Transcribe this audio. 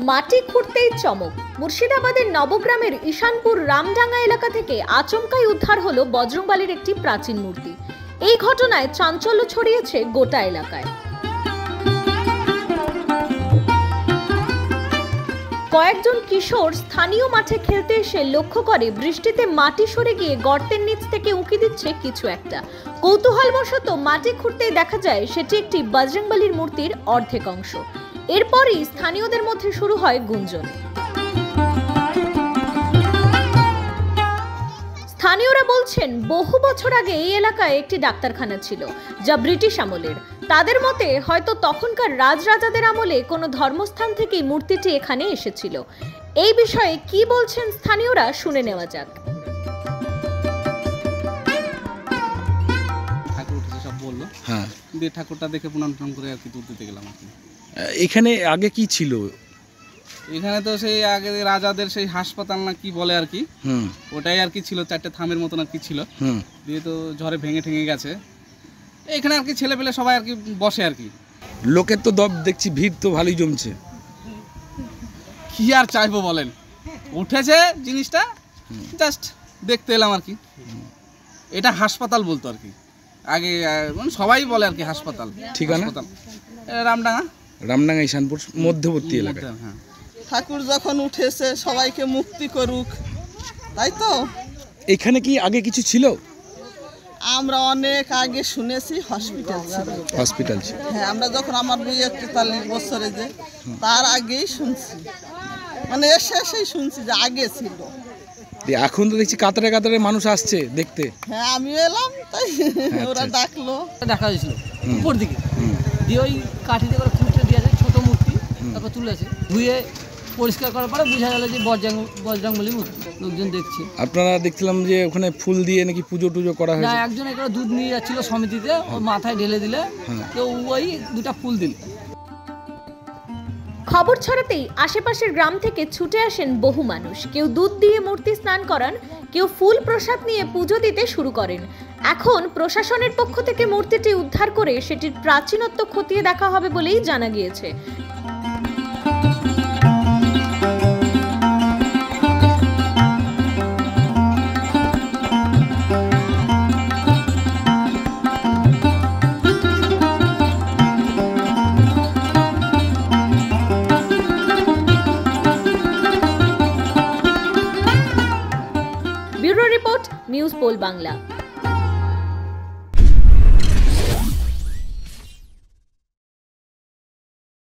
মাটি খুঁড়তেই চমক। মুর্শিদাবাদের নবগ্রামের ঈশানপুর রামডাঙ্গা এলাকা থেকে আচমকাই উদ্ধার হলো বজরংবলীর একটি প্রাচীন মূর্তি। এই ঘটনায় চাঞ্চল্য ছড়িয়েছে গোটা এলাকায়। কয়েকজন কিশোর স্থানীয় মাঠে খেলতে এসে লক্ষ্য করে বৃষ্টিতে মাটি সরে গিয়ে গর্তের নিচ থেকে উঁকি দিচ্ছে কিছু একটা। কৌতূহলবশত মাটি খুঁড়তেই দেখা যায় সেটি একটি বজরংবলীর মূর্তির অর্ধেক অংশ। এরপরই স্থানীয়দের মধ্যে শুরু হয় গুঞ্জন। স্থানীয়রা বলছেন, বহু বছর আগে এই এলাকায় একটি ডাক্তারখানা ছিল, যা ব্রিটিশ আমলের। তাদের মতে হয়তো তখনকার রাজরাজাদের আমলে কোনো ধর্মস্থান থেকেই মূর্তিটি এখানে এসেছিল। এই বিষয়ে কি বলছেন স্থানীয়রা শুনে নেওয়া যাক। ঠাকুর উঠেছে সব বললো, হ্যাঁ, দিয়ে ঠাকুরটা দেখে প্রণাম করে আর কি দুধ দিতে গেলাম আর কি। এখানে আগে কি ছিল? এখানে তো সেই আগে রাজাদের সেই হাসপাতাল না কি বলে আর কি, ওটাই আর কি ছিল, চারটে থামের মতন আর কি ছিল। দিয়ে তো ঝড়ে ভেঙে ঠেঙে গেছে। এখানে আর কি ছেলে পেলে সবাই আর কি বসে আর কি। লোকের তো দেখছি ভিড় তো ভালোই জমছে। কি আর চাইবো বলেন, উঠেছে জিনিসটা, জাস্ট দেখতে এলাম আর কি। এটা হাসপাতাল বলতো আর কি আগে, মানে সবাই বলে আর কি হাসপাতাল। ঠিকানা রামডাঙ্গা ঈশানপুর মধ্যবর্তী এলাকা। হ্যাঁ, ঠাকুর যখন উঠেছে সবাইকে মুক্তি করুক, তাই তো। এখানে কি আগে কিছু ছিল? আমরা অনেক আগে শুনেছি হসপিটাল ছিল। হসপিটাল ছিল, হ্যাঁ, আমরা যখন আমার 42-43 বছরে যে তার আগেই শুনছি, মানে এসেই শুনছি যে আগে ছিল। এখন তো দেখছি কাতারে কাতারে মানুষ আসছে দেখতে। হ্যাঁ, আমি এলাম তাই ওরা ডাকলো। দেখা হয়েছিল উপর দিকে, দিয়ে ওই কাঠিতে করে খুঁড়তে দিয়েছে ছোট মূর্তি, তারপর তুলেছে, ধুয়ে পরিষ্কার করার পরে বোঝা গেল যে বজরংবলী মূর্তি। লোকজন দেখছে। আপনারা দেখছিলাম যে ওখানে ফুল দিয়ে নাকি পুজো টুজো করা হয়েছে। না, একজন এখানে দুধ নিয়ে যাচ্ছিল সমিতিতে, ওর মাথায় ঢেলে দিলে তো ওই দুটা ফুল দিল। খবর ছড়াতেই আশেপাশের গ্রাম থেকে ছুটে আসেন বহু মানুষ। কেউ দুধ দিয়ে মূর্তি স্নান করান, কেউ ফুল প্রসাদ নিয়ে পুজো দিতে শুরু করেন। এখন প্রশাসনের পক্ষ থেকে মূর্তিটি উদ্ধার করে সেটির প্রাচীনত্ব খতিয়ে দেখা হবে বলেই জানা গিয়েছে। Bureau report, news poll Bangla.